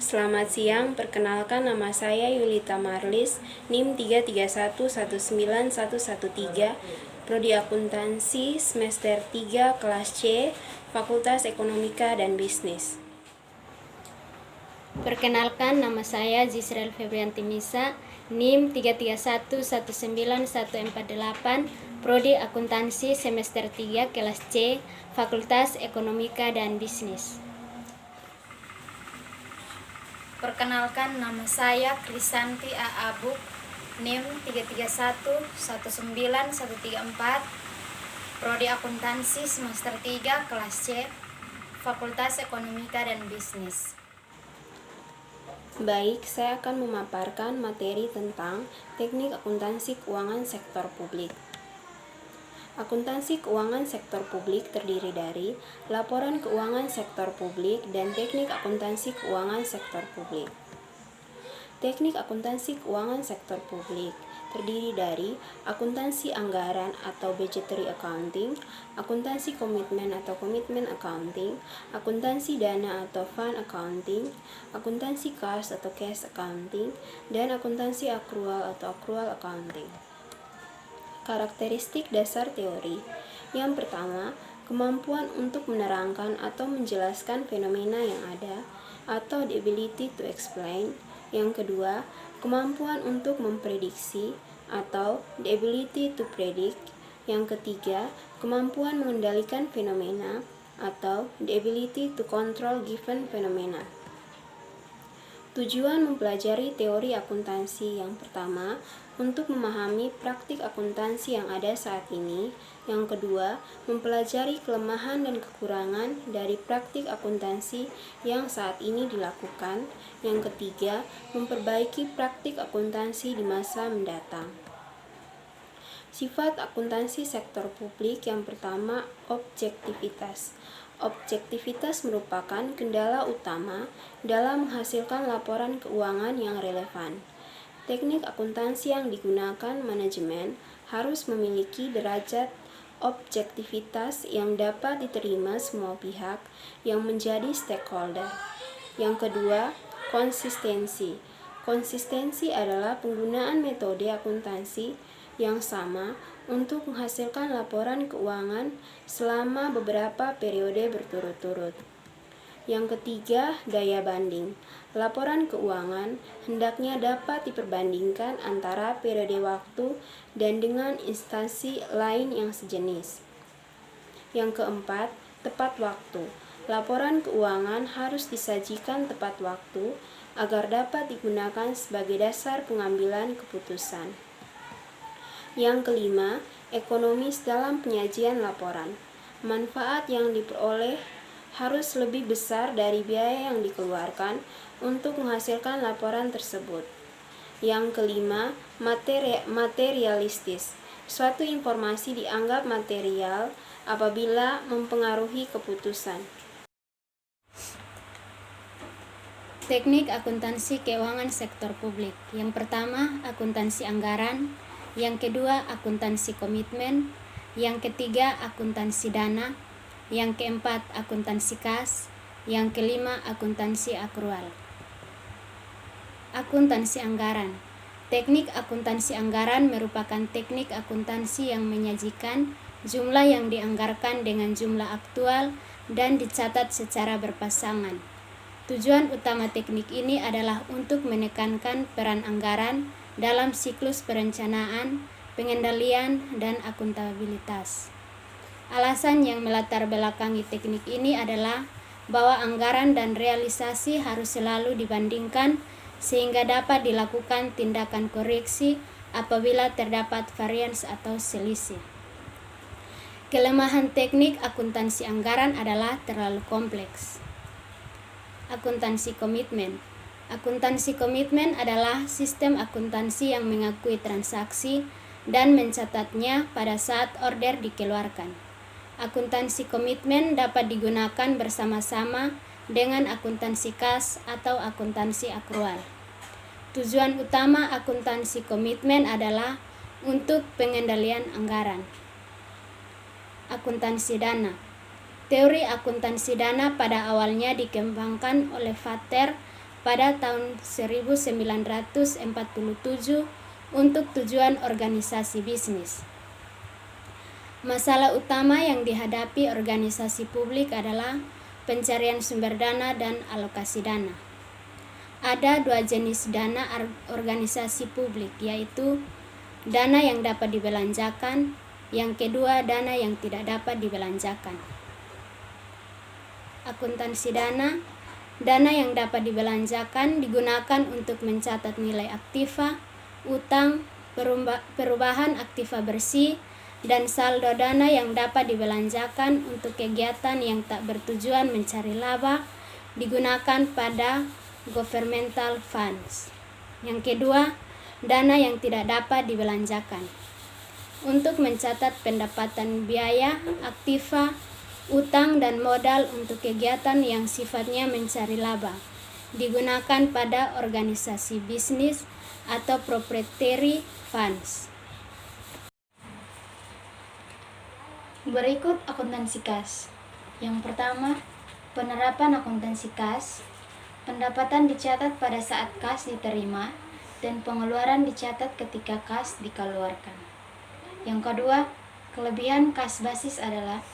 selamat siang. Perkenalkan, nama saya Yulita Marlis, NIM 331919113, Prodi Akuntansi semester 3 kelas C, Fakultas Ekonomika dan Bisnis. Perkenalkan, nama saya Zisrel Febrianti Misa, NIM 331919148, Prodi Akuntansi semester 3 kelas C, Fakultas Ekonomika dan Bisnis. Perkenalkan, nama saya Krisanti A. Abuk, NIM 331191134, Prodi Akuntansi semester 3 kelas C, Fakultas Ekonomika dan Bisnis. Baik, saya akan memaparkan materi tentang teknik akuntansi keuangan sektor publik. Akuntansi keuangan sektor publik terdiri dari laporan keuangan sektor publik dan teknik akuntansi keuangan sektor publik. Teknik akuntansi keuangan sektor publik terdiri dari akuntansi anggaran atau budgetary accounting, akuntansi komitmen atau commitment accounting, akuntansi dana atau fund accounting, akuntansi kas atau cash accounting, dan akuntansi akrual atau accrual accounting. Karakteristik dasar teori. Yang pertama, kemampuan untuk menerangkan atau menjelaskan fenomena yang ada, atau the ability to explain. Yang kedua, kemampuan untuk memprediksi, atau the ability to predict. Yang ketiga, kemampuan mengendalikan fenomena, atau the ability to control given phenomena. Tujuan mempelajari teori akuntansi: yang pertama, untuk memahami praktik akuntansi yang ada saat ini. Yang kedua, mempelajari kelemahan dan kekurangan dari praktik akuntansi yang saat ini dilakukan. Yang ketiga, memperbaiki praktik akuntansi di masa mendatang. Sifat akuntansi sektor publik: yang pertama, objektivitas. Objektivitas merupakan kendala utama dalam menghasilkan laporan keuangan yang relevan. Teknik akuntansi yang digunakan manajemen harus memiliki derajat objektivitas yang dapat diterima semua pihak yang menjadi stakeholder. Yang kedua, konsistensi. Konsistensi adalah penggunaan metode akuntansi yang sama untuk menghasilkan laporan keuangan selama beberapa periode berturut-turut. Yang ketiga, daya banding. Laporan keuangan hendaknya dapat diperbandingkan antara periode waktu dan dengan instansi lain yang sejenis. Yang keempat, tepat waktu. Laporan keuangan harus disajikan tepat waktu agar dapat digunakan sebagai dasar pengambilan keputusan. Yang kelima, ekonomis dalam penyajian laporan. Manfaat yang diperoleh harus lebih besar dari biaya yang dikeluarkan untuk menghasilkan laporan tersebut. Yang kelima, materialistis. Suatu informasi dianggap material apabila mempengaruhi keputusan. Teknik akuntansi keuangan sektor publik. Yang pertama, akuntansi anggaran. Yang kedua, akuntansi komitmen. Yang ketiga, akuntansi dana. Yang keempat, akuntansi kas. Yang kelima, akuntansi akrual. Akuntansi anggaran. Teknik akuntansi anggaran merupakan teknik akuntansi yang menyajikan jumlah yang dianggarkan dengan jumlah aktual dan dicatat secara berpasangan. Tujuan utama teknik ini adalah untuk menekankan peran anggaran dalam siklus perencanaan, pengendalian, dan akuntabilitas. Alasan yang melatar belakangi teknik ini adalah bahwa anggaran dan realisasi harus selalu dibandingkan sehingga dapat dilakukan tindakan koreksi apabila terdapat varians atau selisih. Kelemahan teknik akuntansi anggaran adalah terlalu kompleks. Akuntansi komitmen. Akuntansi komitmen adalah sistem akuntansi yang mengakui transaksi dan mencatatnya pada saat order dikeluarkan. Akuntansi komitmen dapat digunakan bersama-sama dengan akuntansi kas atau akuntansi akrual. Tujuan utama akuntansi komitmen adalah untuk pengendalian anggaran. Akuntansi dana. Teori akuntansi dana pada awalnya dikembangkan oleh Vater pada tahun 1947 untuk tujuan organisasi bisnis. Masalah utama yang dihadapi organisasi publik adalah pencarian sumber dana dan alokasi dana. Ada dua jenis dana organisasi publik, yaitu dana yang dapat dibelanjakan, yang kedua dana yang tidak dapat dibelanjakan. Akuntansi dana. Dana yang dapat dibelanjakan digunakan untuk mencatat nilai aktiva, utang, perubahan aktiva bersih, dan saldo dana yang dapat dibelanjakan untuk kegiatan yang tak bertujuan mencari laba digunakan pada governmental funds. Yang kedua, dana yang tidak dapat dibelanjakan untuk mencatat pendapatan biaya, aktiva, utang dan modal untuk kegiatan yang sifatnya mencari laba digunakan pada organisasi bisnis atau proprietary funds. Berikut akuntansi kas. Yang pertama, penerapan akuntansi kas. Pendapatan dicatat pada saat kas diterima dan pengeluaran dicatat ketika kas dikeluarkan. Yang kedua, kelebihan kas basis adalah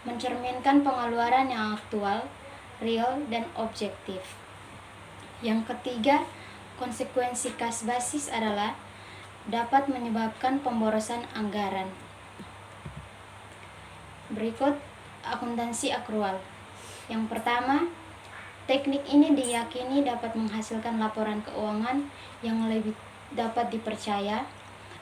mencerminkan pengeluaran yang aktual, real, dan objektif. Yang ketiga, konsekuensi kas basis adalah dapat menyebabkan pemborosan anggaran. Berikut akuntansi akrual. Yang pertama, teknik ini diyakini dapat menghasilkan laporan keuangan yang lebih dapat dipercaya,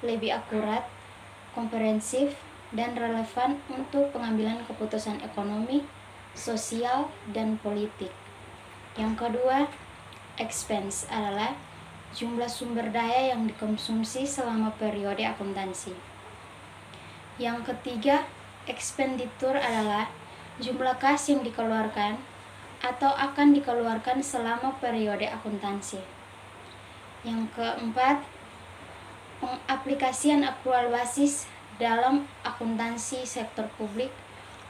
lebih akurat, komprehensif, dan relevan untuk pengambilan keputusan ekonomi, sosial, dan politik. Yang kedua, expense adalah jumlah sumber daya yang dikonsumsi selama periode akuntansi. Yang ketiga, expenditure adalah jumlah kas yang dikeluarkan atau akan dikeluarkan selama periode akuntansi. Yang keempat, pengaplikasian akrual basis dalam akuntansi sektor publik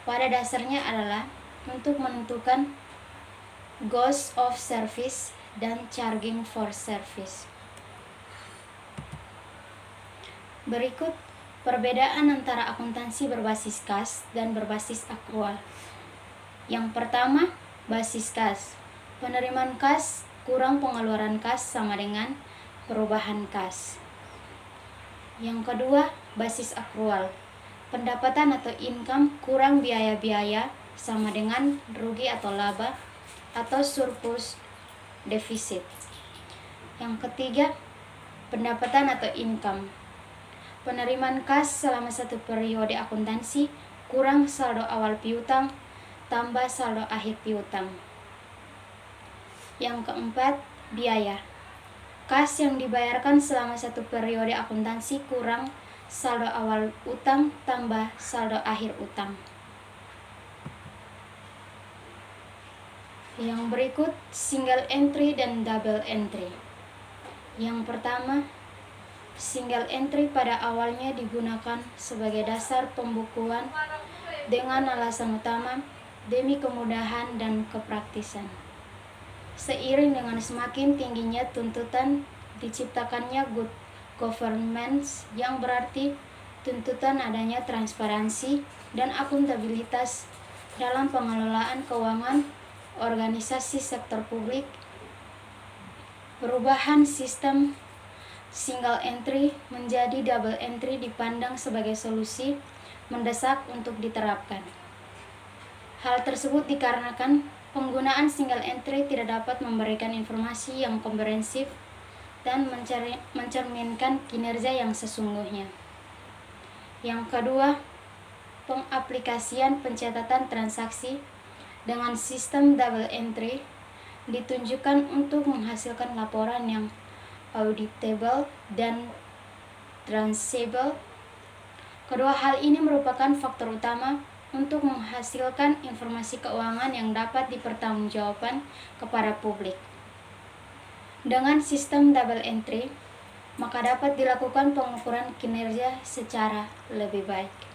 pada dasarnya adalah untuk menentukan goals of service dan charging for service. Berikut perbedaan antara akuntansi berbasis kas dan berbasis akrual. Yang pertama, basis kas. Penerimaan kas kurang pengeluaran kas sama dengan perubahan kas. Yang kedua, basis akrual. Pendapatan atau income kurang biaya-biaya sama dengan rugi atau laba atau surplus defisit. Yang ketiga, pendapatan atau income. Penerimaan kas selama satu periode akuntansi kurang saldo awal piutang tambah saldo akhir piutang. Yang keempat, biaya. Kas yang dibayarkan selama satu periode akuntansi kurang saldo awal utang tambah saldo akhir utang. Yang berikut single entry dan double entry. Yang pertama, single entry pada awalnya digunakan sebagai dasar pembukuan dengan alasan utama demi kemudahan dan kepraktisan. Seiring dengan semakin tingginya tuntutan diciptakannya good governance yang berarti tuntutan adanya transparansi dan akuntabilitas dalam pengelolaan keuangan organisasi sektor publik. Perubahan sistem single entry menjadi double entry dipandang sebagai solusi mendesak untuk diterapkan. Hal tersebut dikarenakan penggunaan single entry tidak dapat memberikan informasi yang komprehensif dan mencerminkan kinerja yang sesungguhnya. Yang kedua, pengaplikasian pencatatan transaksi dengan sistem double entry ditunjukkan untuk menghasilkan laporan yang auditable dan traceable. Kedua hal ini merupakan faktor utama untuk menghasilkan informasi keuangan yang dapat dipertanggungjawabkan kepada publik. Dengan sistem double entry, maka dapat dilakukan pengukuran kinerja secara lebih baik.